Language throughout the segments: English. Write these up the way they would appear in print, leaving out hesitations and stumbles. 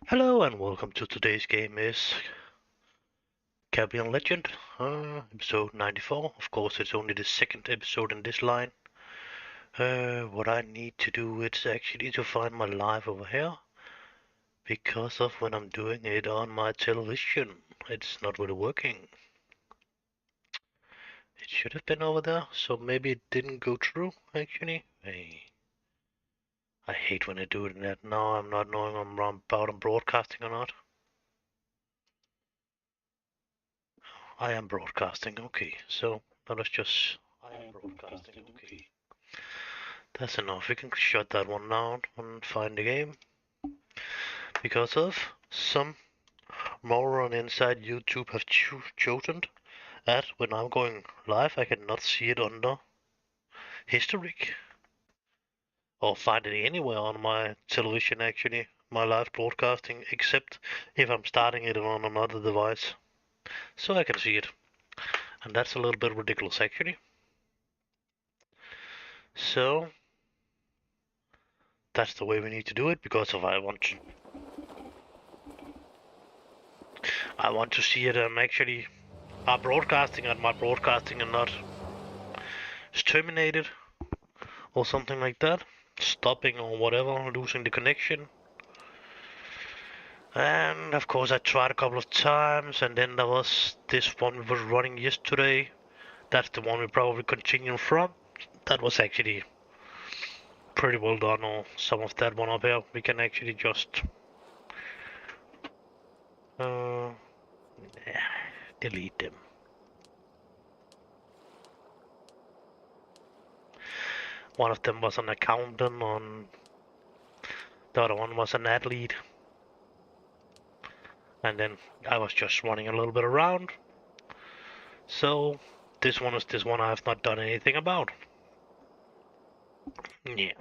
Hello and welcome to today's game is Caribbean Legend, episode 94. Of course, it's only the second episode in this line. What I need to do is actually to find my live over here, because of when I'm doing it on my television, it's not really working. It should have been over there, so maybe it didn't go through, actually. I hate when I do that now. I'm not knowing about I'm broadcasting or not. I am broadcasting, okay. So let us just. I am broadcasting, okay. That's enough. We can shut that one down and find the game. Because of some moron inside YouTube have chosen that when I'm going live, I cannot see it under history or find it anywhere on my television, actually, my live broadcasting, except if I'm starting it on another device. So I can see it. And that's a little bit ridiculous, actually. So that's the way we need to do it, because if I want to see it actually broadcasting, and my broadcasting and not is terminated or something like that, stopping or whatever, losing the connection. And of course I tried a couple of times, and then there was this one we were running yesterday. That's the one we probably continue from. That was actually pretty well done, or some of that one up here. We can actually just uh, delete them. One of them was an accountant, and the other one was an athlete. And then I was just running a little bit around. So this one is this one I have not done anything about. Yeah.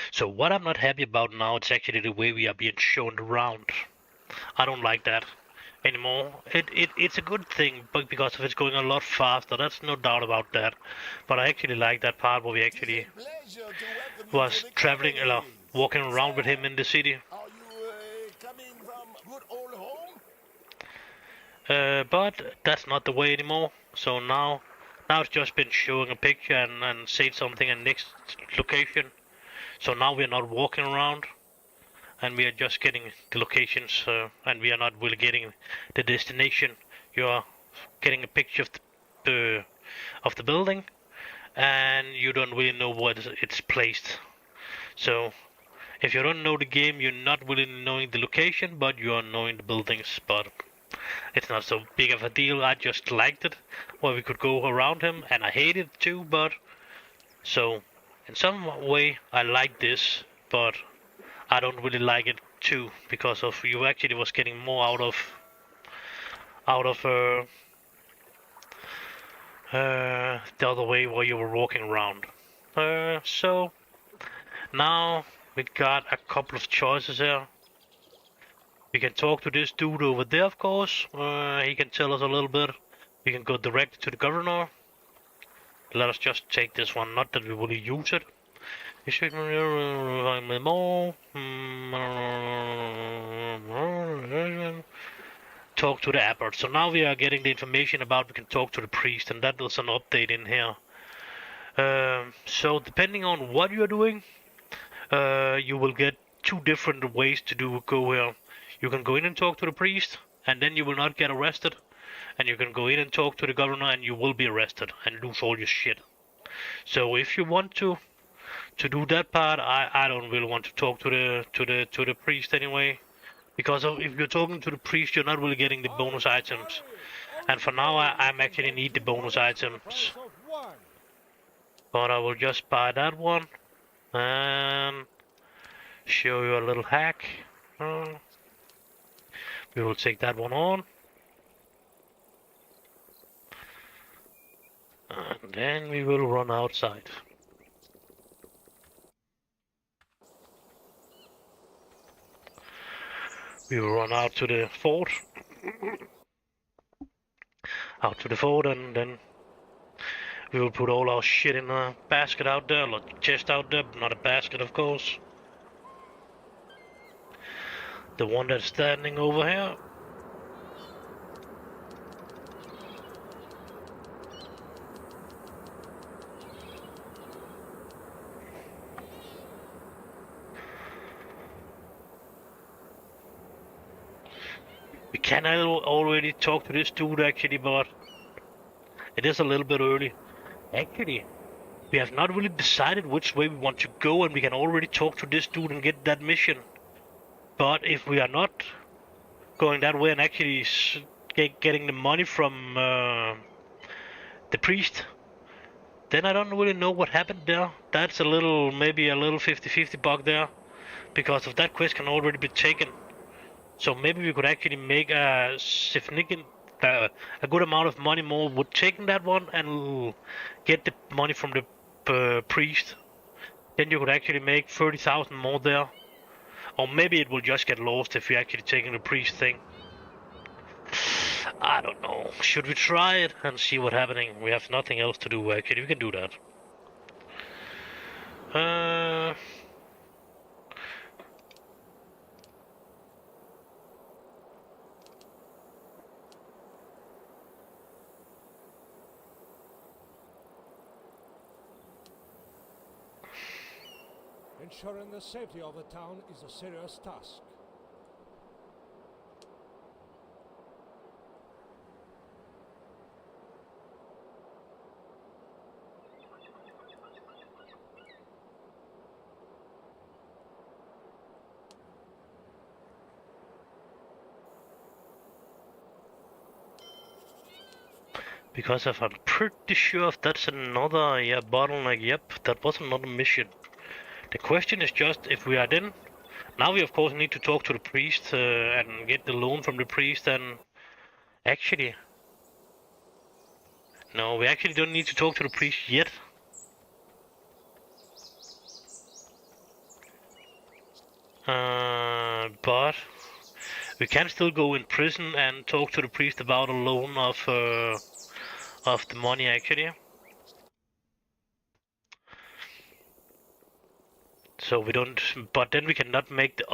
So what I'm not happy about now, it's actually the way we are being shown around. I don't like that anymore. It's a good thing, but because of it's going a lot faster, that's no doubt about that. But I actually like that part where we actually was traveling, walking around with him in the city. Are you coming from good old home? But that's not the way anymore. So now it's just been showing a picture and say something in next location. So now we're not walking around, and we are just getting the locations, and we are not really getting the destination. You are getting a picture of the building, and you don't really know where it's placed. So if you don't know the game, you're not really knowing the location, but you are knowing the buildings. But it's not so big of a deal. I just liked it, where we could go around him, and I hated it too. But so in some way, I like this, but I don't really like it too, because of you actually was getting more out of the other way where you were walking around. So now we got a couple of choices here. We can talk to this dude over there, of course. He can tell us a little bit. We can go direct to the governor. Let us just take this one, not that we will use it. Talk to the abbot. So now we are getting the information about we can talk to the priest, and that was an update in here. So depending on what you're doing, you will get two different ways to go here. You can go in and talk to the priest, and then you will not get arrested. And you can go in and talk to the governor, and you will be arrested and lose all your shit. So if you want to do that part, I don't really want to talk to the priest anyway, because if you're talking to the priest, you're not really getting the bonus items. And for now, I'm actually need the bonus items. But I will just buy that one and show you a little hack. We will take that one on. And then we will run outside. We will run out to the fort. Out to the fort, and then we will put all our shit in a basket out there, like chest out there, not a basket, of course. The one that's standing over here. We can already talk to this dude actually, but it is a little bit early. Actually, we have not really decided which way we want to go, and we can already talk to this dude and get that mission. But if we are not going that way and actually getting the money from the priest, then I don't really know what happened there. That's a little, maybe a little 50-50 bug there, because of that quest can already be taken. So maybe we could actually make a significant, a good amount of money more with taking that one and get the money from the priest. Then you could actually make 30,000 more there. Or maybe it will just get lost if you're actually taking the priest thing. I don't know. Should we try it and see what's happening? We have nothing else to do actually. We can do that. Ensuring the safety of the town is a serious task. Because if I'm pretty sure if that's another bottleneck, yep, that was another mission. The question is just if we are then. Now we of course need to talk to the priest and get the loan from the priest and actually. No, we actually don't need to talk to the priest yet. But we can still go in prison and talk to the priest about a loan of the money actually. So we don't, but then we cannot make the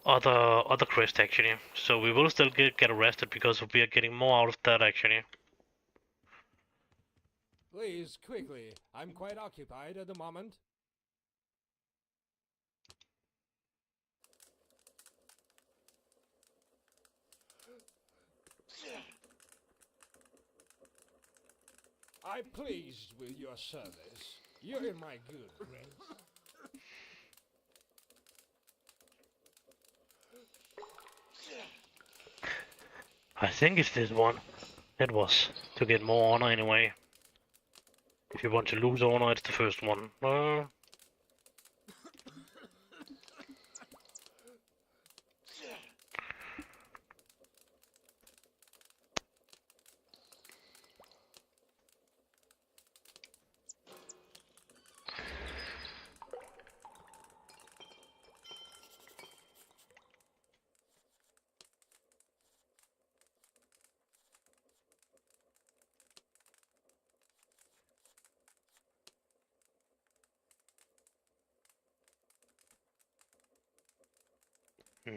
other quest actually. So we will still get arrested because we are getting more out of that actually. Please, quickly. I'm quite occupied at the moment. I'm pleased with your service. You're in my good grace. I think it's this one. It was to get more honor anyway. If you want to lose honor, it's the first one.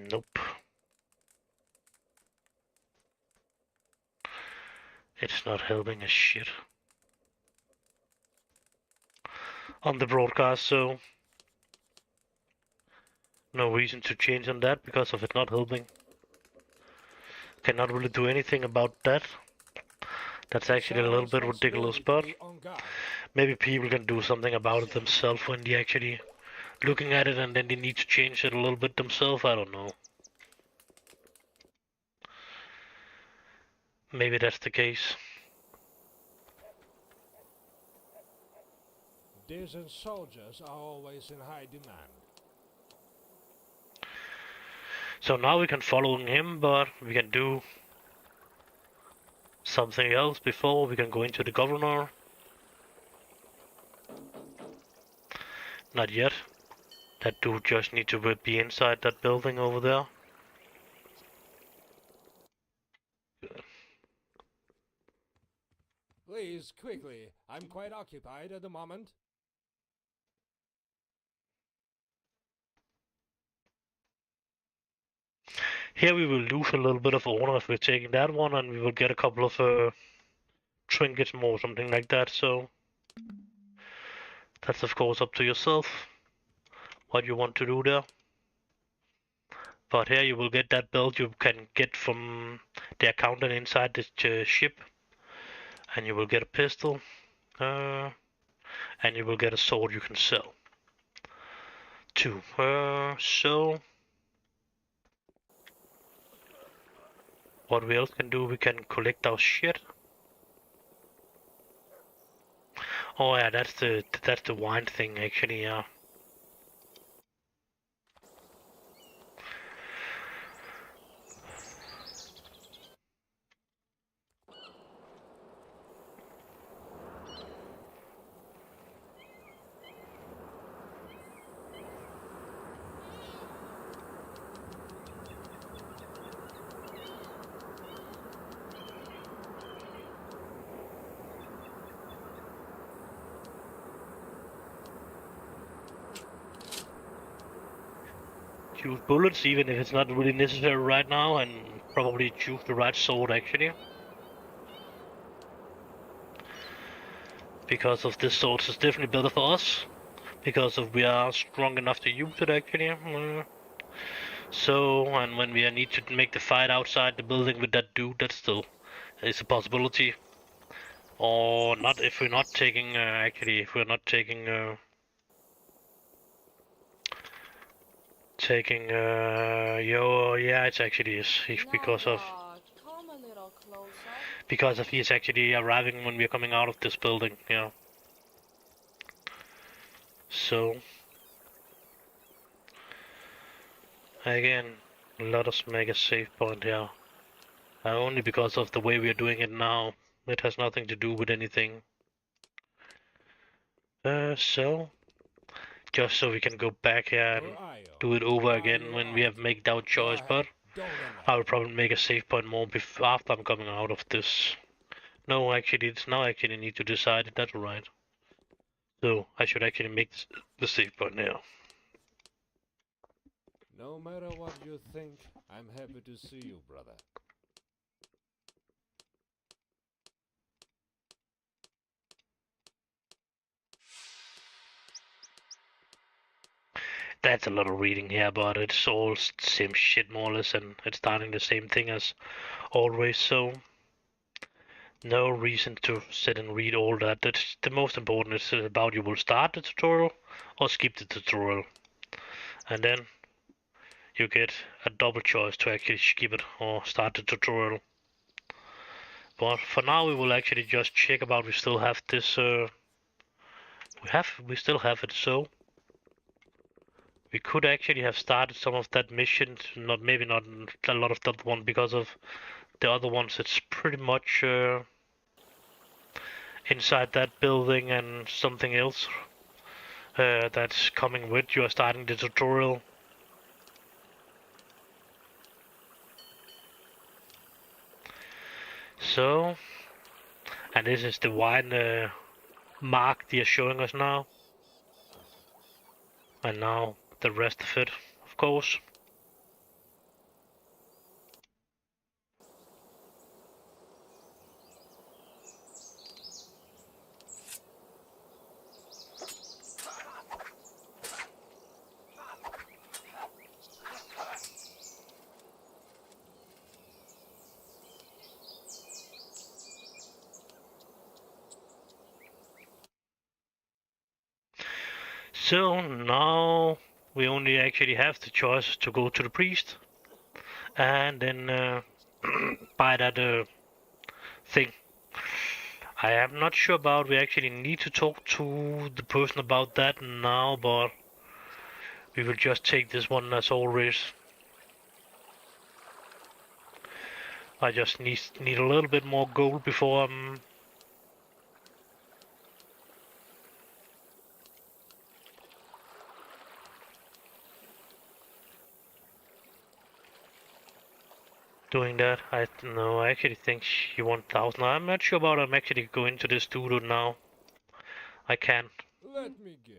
Nope. It's not helping a shit on the broadcast, so no reason to change on that because of it not helping. Cannot really do anything about that. That's actually a little bit ridiculous, but maybe people can do something about it themselves when they actually looking at it and then they need to change it a little bit themselves. I don't know. Maybe that's the case. Decent soldiers are always in high demand. So now we can follow him, but we can do something else before we can go into the governor. Not yet. That dude just needs to be inside that building over there. Please, quickly. I'm quite occupied at the moment. Here we will lose a little bit of honor if we're taking that one, and we will get a couple of trinkets more, something like that. So that's of course up to yourself what you want to do there. But here you will get that belt you can get from the accountant inside this ship, and you will get a pistol, and you will get a sword you can sell too. So what we else can do? We can collect our shit. Oh yeah, that's the wine thing actually. Yeah. Choose bullets even if it's not really necessary right now, and probably choose the right sword actually. Because of this sword is definitely better for us. Because of we are strong enough to use it actually. So, and when we need to make the fight outside the building with that dude, that still is a possibility. Or not if we're not taking, actually, if we're not taking, yeah, it's actually is because of Come a little closer. he is actually arriving when we're coming out of this building, yeah. So, again, let us make a save point here. Only because of the way we are doing it now. It has nothing to do with anything. So, just so we can go back here and do it over again when we have made our choice, but I will probably make a save point more after I'm coming out of this. No, actually, it's now actually need to decide if that's right. So, I should actually make the save point now. No matter what you think, I'm happy to see you, brother. That's a lot of reading here, but it's all same shit more or less, and it's starting the same thing as always, so no reason to sit and read all that. That's the most important is about you will start the tutorial or skip the tutorial. And then you get a double choice to actually skip it or start the tutorial. But for now we will actually just check about we still have this we still have it, so we could actually have started some of that mission, maybe not a lot of that one because of the other ones. It's pretty much inside that building and something else that's coming with you are starting the tutorial. So, and this is the wine mark they are showing us now. And now the rest of it, of course. So now we only actually have the choice to go to the priest and then buy that thing. I am not sure about, we actually need to talk to the person about that now, but we will just take this one as always. I just need a little bit more gold before I'm doing that. I actually think she 1000. I'm not sure about I'm actually going to this studio now. I can. Let me guess.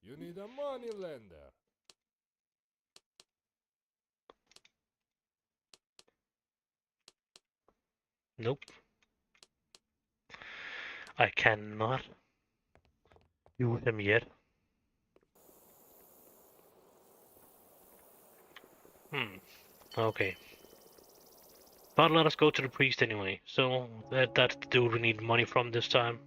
You need a money lender. Nope. I cannot use him yet. Okay. But let us go to the priest anyway. So that's the dude we need money from this time.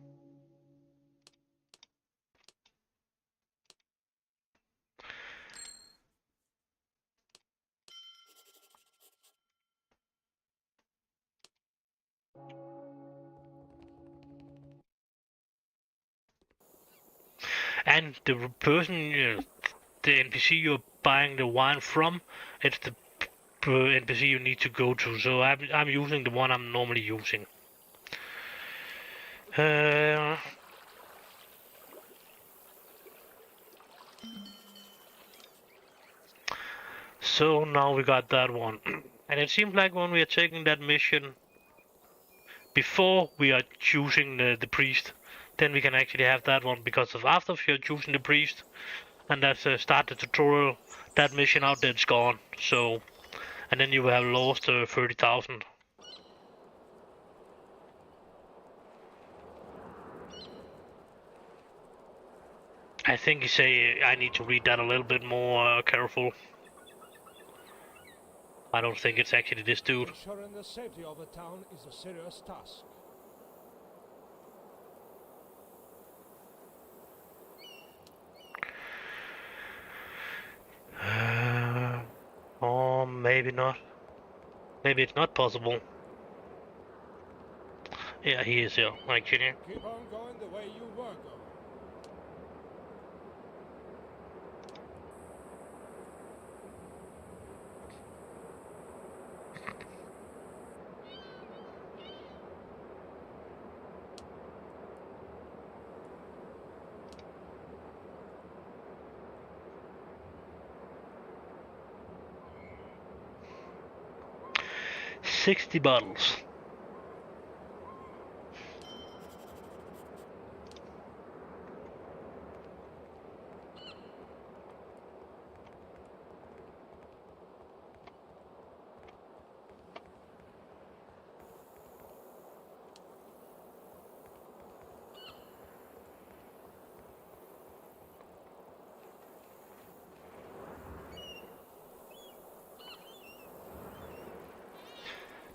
And the person, the NPC you're buying the wine from, it's the NPC you need to go to. So I'm using the one I'm normally using. So now we got that one. And it seems like when we are taking that mission, before we are choosing the priest, then we can actually have that one, because of after we are choosing the priest, and that's start the tutorial, that mission out there is gone. So, and then you will have lost 30,000. I think you say I need to read that a little bit more careful. I don't think it's actually this dude. Ensuring the safety of the town is a serious task. Or maybe not. Maybe it's not possible. Yeah, he is here, actually. Keep on going the way you were going. $60 bottles.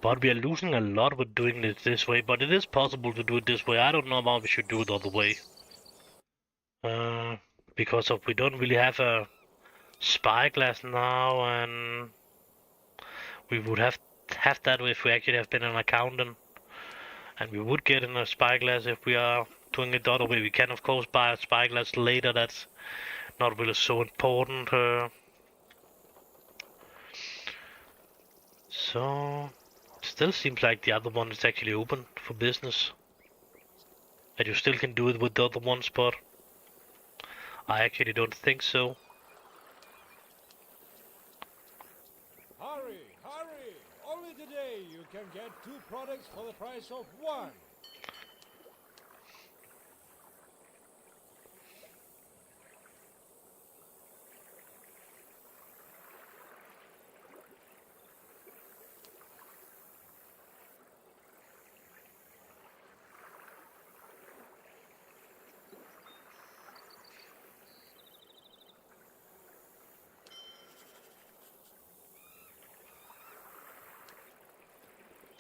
But we are losing a lot with doing it this way, but it is possible to do it this way. I don't know how we should do it the other way. Because we don't really have a spyglass now, and we would have that if we actually have been an accountant. And we would get in a spyglass if we are doing it the other way. We can of course buy a spyglass later, that's not really so important. So... Still seems like the other one is actually open for business. And you still can do it with the other ones, but I actually don't think so. Hurry, hurry! Only today you can get 2 products for the price of 1.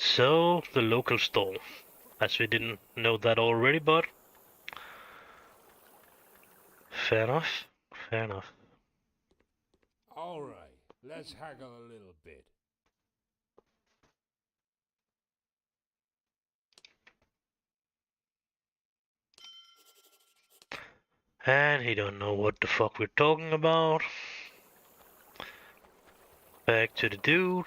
So, the local store. As we didn't know that already, but... Fair enough. Fair enough. Alright, let's haggle a little bit. And he don't know what the fuck we're talking about. Back to the dude.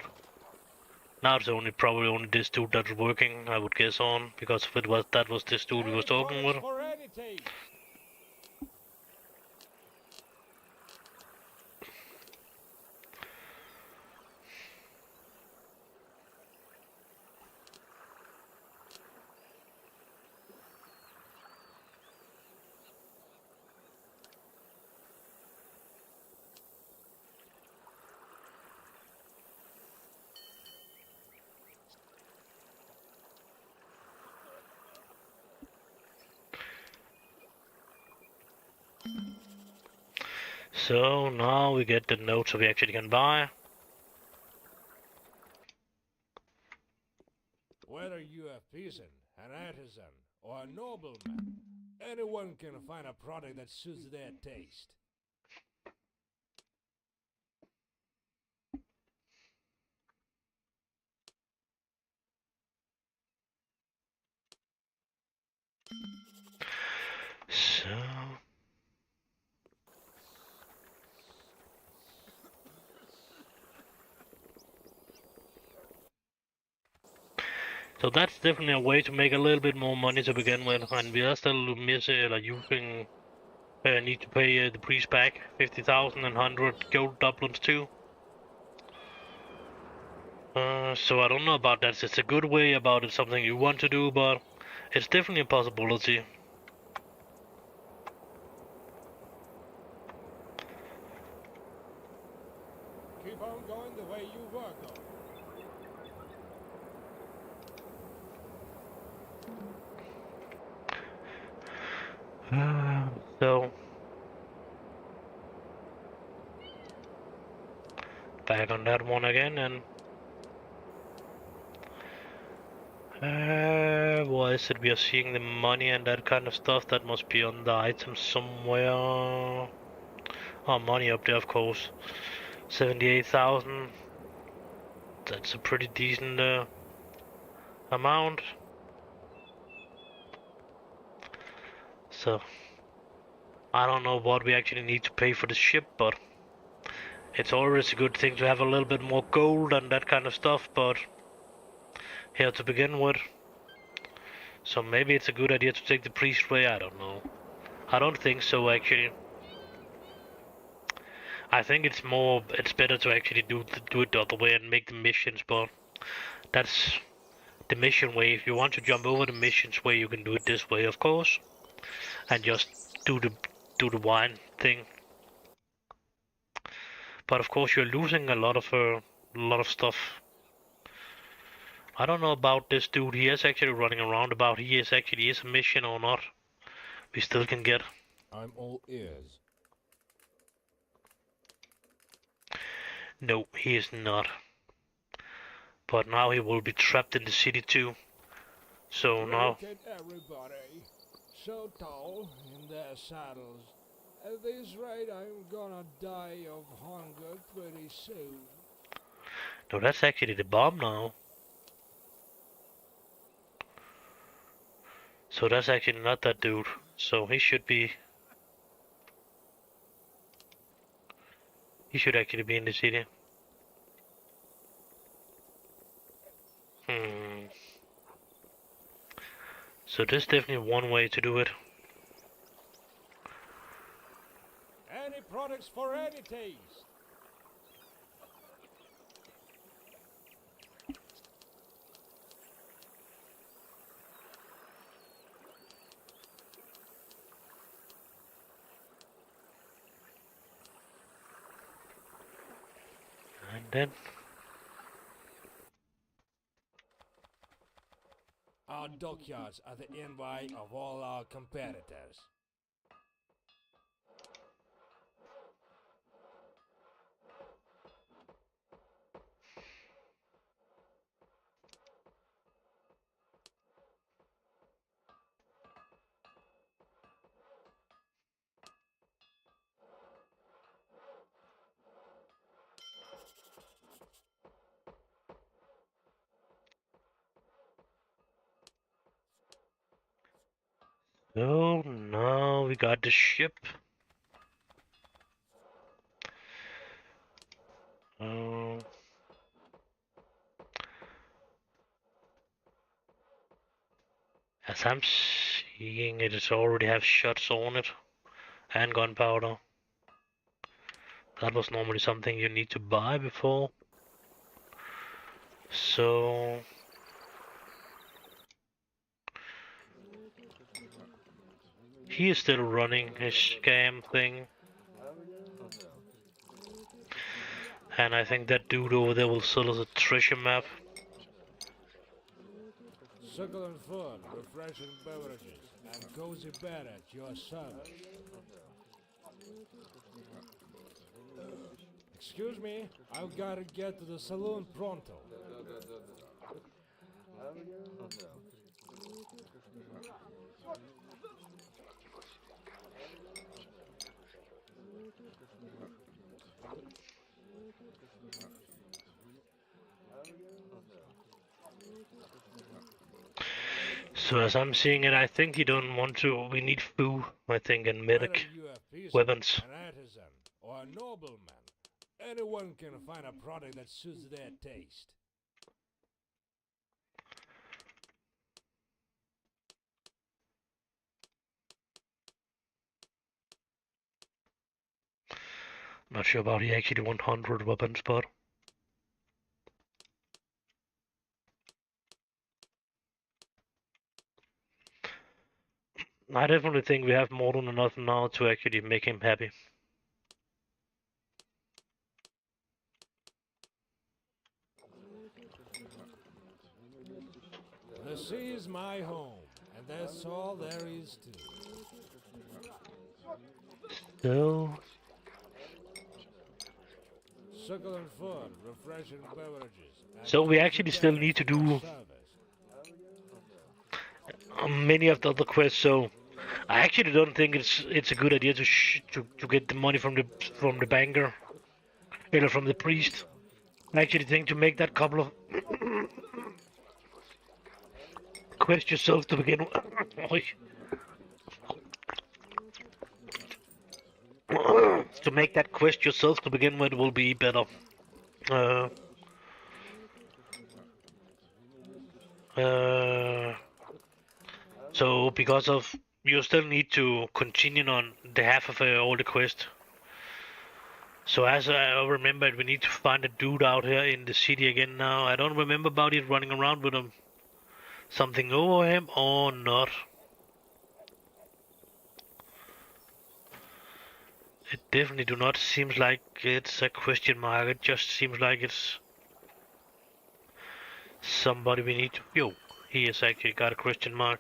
Now it's probably only this dude that's working, I would guess on, because if that was this dude we was talking with. For anything. So now we get the note so we actually can buy. Whether you a peasant, an artisan, or a nobleman, anyone can find a product that suits their taste. So that's definitely a way to make a little bit more money to begin with, and we are still missing, like using, need to pay the priest back 50,000 and 100 gold doubloons too. So I don't know about that. It's a good way about it, something you want to do, but it's definitely a possibility. Keep on going the way you were going. So back on that one again, and why is it we are seeing the money and that kind of stuff? That must be on the item somewhere. Oh, money up there, of course. 78,000. That's a pretty decent amount. So I don't know what we actually need to pay for the ship, but it's always a good thing to have a little bit more gold and that kind of stuff, but here to begin with. So maybe it's a good idea to take the priest way, I don't know. I don't think so actually. I think it's better to actually do it the other way and make the missions, but that's the mission way. If you want to jump over the missions way, you can do it this way, of course, and just do the wine thing. But of course, you're losing a lot of stuff. I don't know about this dude. He is actually running around about. He is a mission or not. We still can get. I'm all ears. No, he is not. But now he will be trapped in the city too. So now. Look at everybody, so tall in their saddles. At this rate, I'm gonna die of hunger pretty soon. No, that's actually the bomb now. So that's actually not that dude. So he should actually be in the city. So there's definitely one way to do it. Any products for any taste. And then Our dockyards are the envy of all our competitors. so now we got the ship. As I'm seeing it, it already have shots on it and gunpowder. That was normally something you need to buy before. So he is still running his scam thing. And I think that dude over there will sell us a treasure map. Succulent food, refreshing beverages, and cozy bed at your service. Excuse me, I've got to get to the saloon pronto. So as I'm seeing it, I think you don't want to. We need food, I think, and Whether medic you a peasant, weapons. an artisan, or a nobleman, anyone can find a product that suits their taste. Not sure about the actually 100 weapons, but I definitely think we have more than enough now to actually make him happy. The sea is my home, and that's all there is to it. So, Succulent food, refreshing beverages. and so we actually still need to customer do service. many of the other quests. So I actually don't think it's a good idea to to get the money from the banker or from the priest. I actually think to make that couple of quests yourself to begin with. To make that quest yourself to begin with will be better. Uh, so because of you still need to continue on the half of all the quest. So as I remember, we need to find a dude out here in the city again now. I don't remember about it running around with something over him or not. It definitely do not seems like it's a question mark. It just seems like it's somebody we need to. Yo, he has actually got a question mark.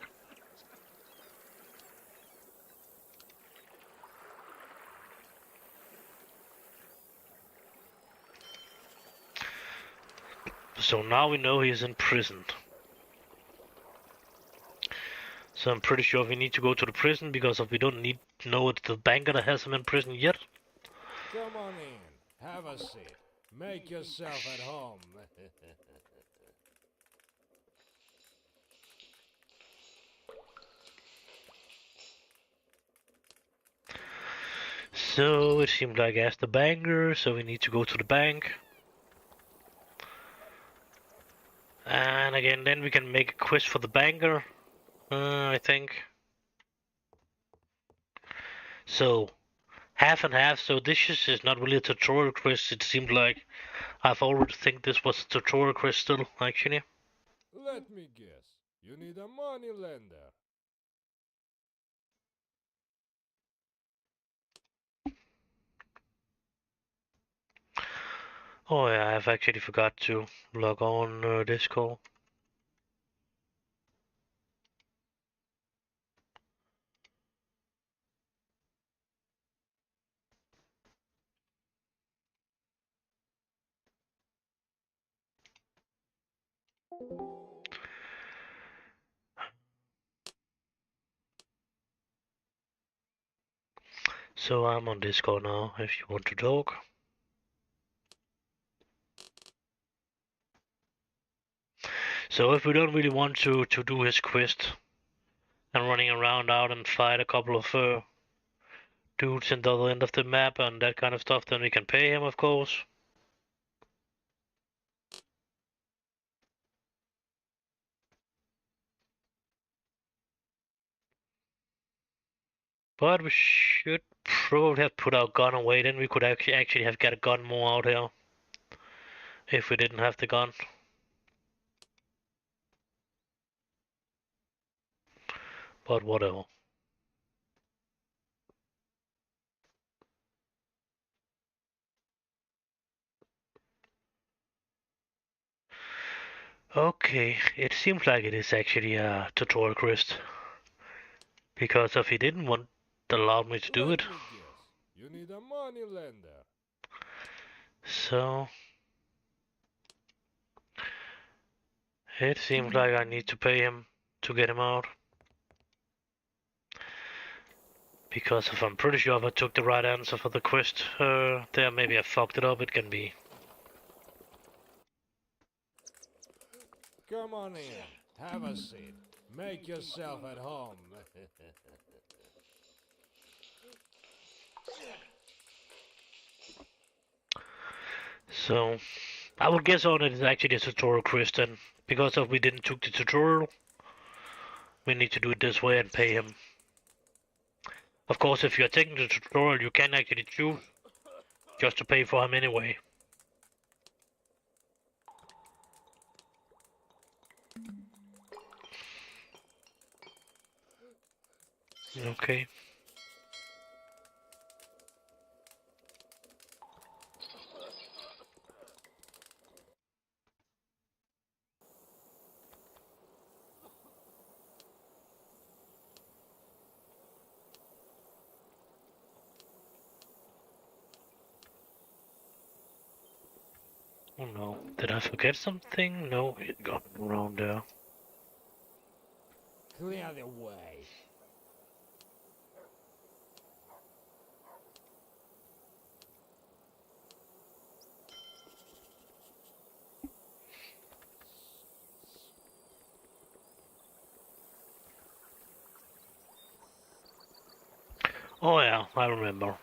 So now we know he's in prison. So I'm pretty sure we need to go to the prison because if we don't need to know it's the banker that has him in prison yet. Come on in, have a seat. Make yourself at home. So it seemed like as the banker, so we need to go to the bank. And again, then we can make a quest for the banker, I think. So, half and half, so this is not really a tutorial quest, it seemed like. I've already think this was a tutorial quest still, actually. Let me guess. You need a money lender. Oh yeah, I've actually forgot to log on Discord. So I'm on Discord now, if you want to talk. So if we don't really want to do his quest and running around out and fight a couple of dudes in the other end of the map and that kind of stuff, then we can pay him, of course. But we should probably have put our gun away, then we could actually have got a gun more out here. If we didn't have the gun. But whatever. Okay, it seems like it is actually a tutorial quest. Because if he didn't want to allow me to do Let it. me guess. You need a money lender. So it seems like I need to pay him to get him out. Because if I'm pretty sure if I took the right answer for the quest there, maybe I fucked it up, it can be. Come on in. Have a seat. Make yourself at home. So, I would guess on it is actually a tutorial quest, and because of we didn't took the tutorial, we need to do it this way and pay him. Of course, if you're taking the tutorial, you can actually choose just to pay for him anyway. Okay. Oh no, did I forget something? No, it got around there. Clear the way. Oh yeah, I remember.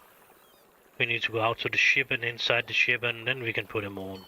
We need to go out to the ship and inside the ship and then we can put him on.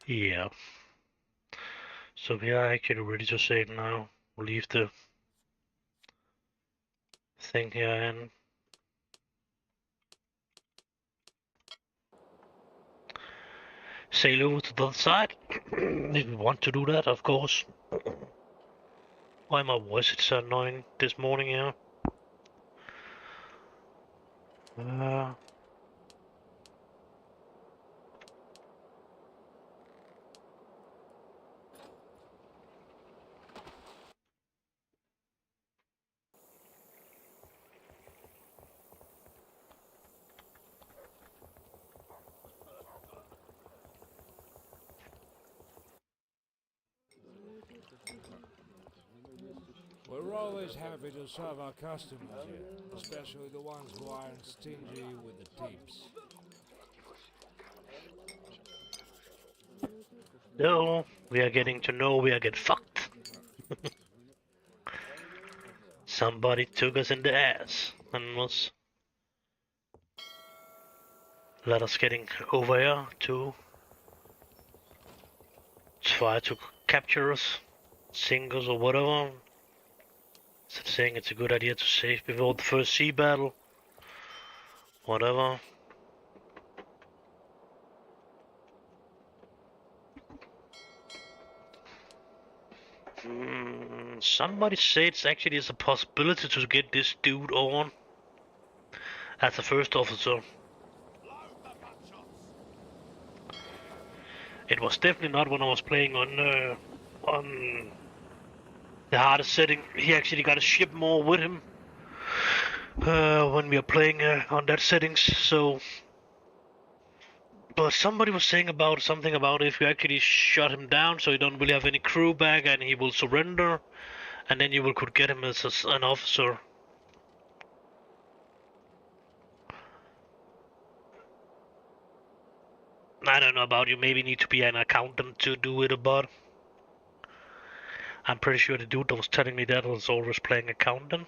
Yeah. So we are actually ready to save now. Leave the thing here and sail over to the other side. If we want to do that, of course. Why my voice is so annoying this morning here? Uh, We're always happy to serve our customers here, especially the ones who aren't stingy with the tips. no, we are getting to know we are getting fucked. Somebody took us in the ass and was let us getting over here to try to capture us, sink us or whatever. Instead of saying it's a good idea to save before the first sea battle. Whatever. Somebody said it's actually is a possibility to get this dude on as a first officer. It was definitely not when I was playing on the hardest setting. He actually got a ship more with him when we are playing on that settings. So, but somebody was saying about something about if you actually shut him down, so you don't really have any crew back, and he will surrender, and then you will could get him as an officer. I don't know about you, maybe need to be an accountant to do it, but I'm pretty sure the dude that was telling me that was always playing accountant.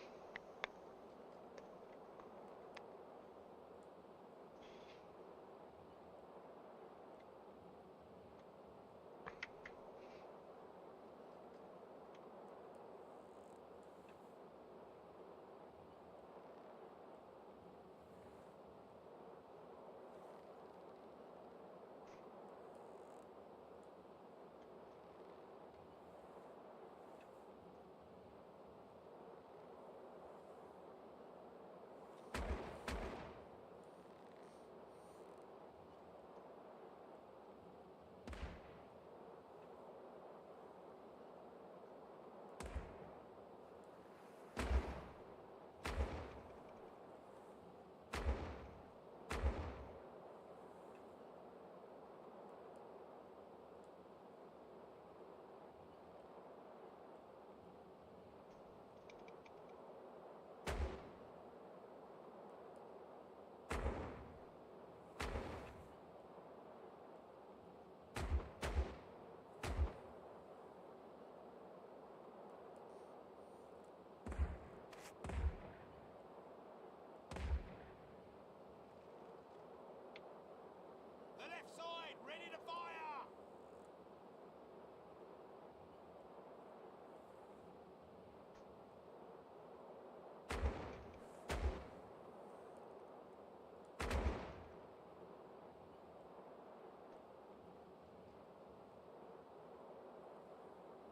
The left side, ready to fire!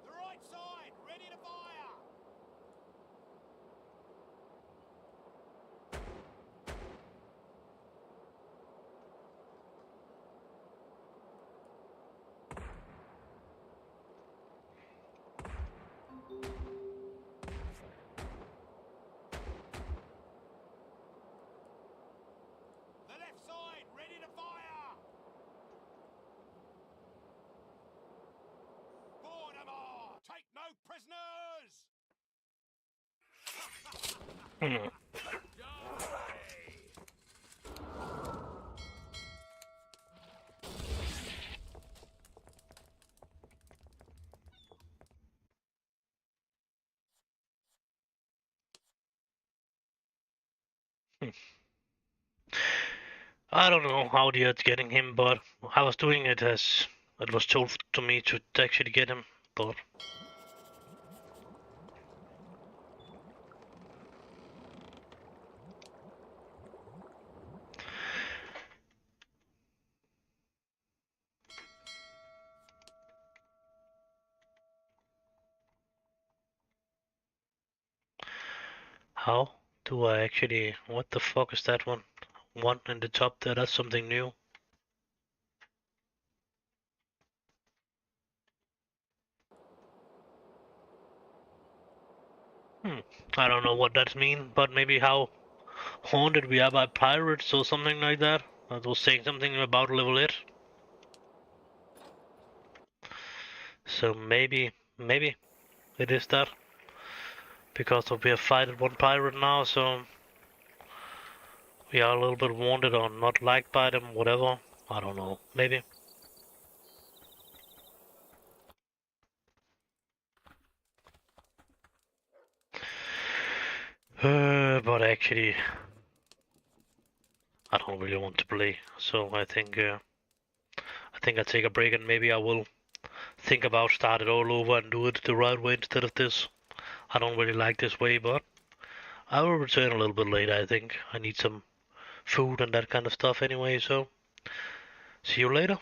The right side, ready to fire! The left side, ready to fire! Mortimer, take no prisoners! Hmm. I don't know how the earth's getting him, but I was doing it as it was told to me to actually get him, but how do I actually, what the fuck is that one? One in the top there, that's something new. I don't know what that means, but maybe how haunted we are by pirates or something like that. That was saying something about level 8. So maybe it is that. Because we have fighted one pirate now, so we are a little bit wounded or not liked by them, whatever. I don't know, maybe. But actually, I don't really want to play, so I think I take a break and maybe I will think about start it all over and do it the right way instead of this. I don't really like this way, but I will return a little bit later. I think I need some food and that kind of stuff anyway. So see you later.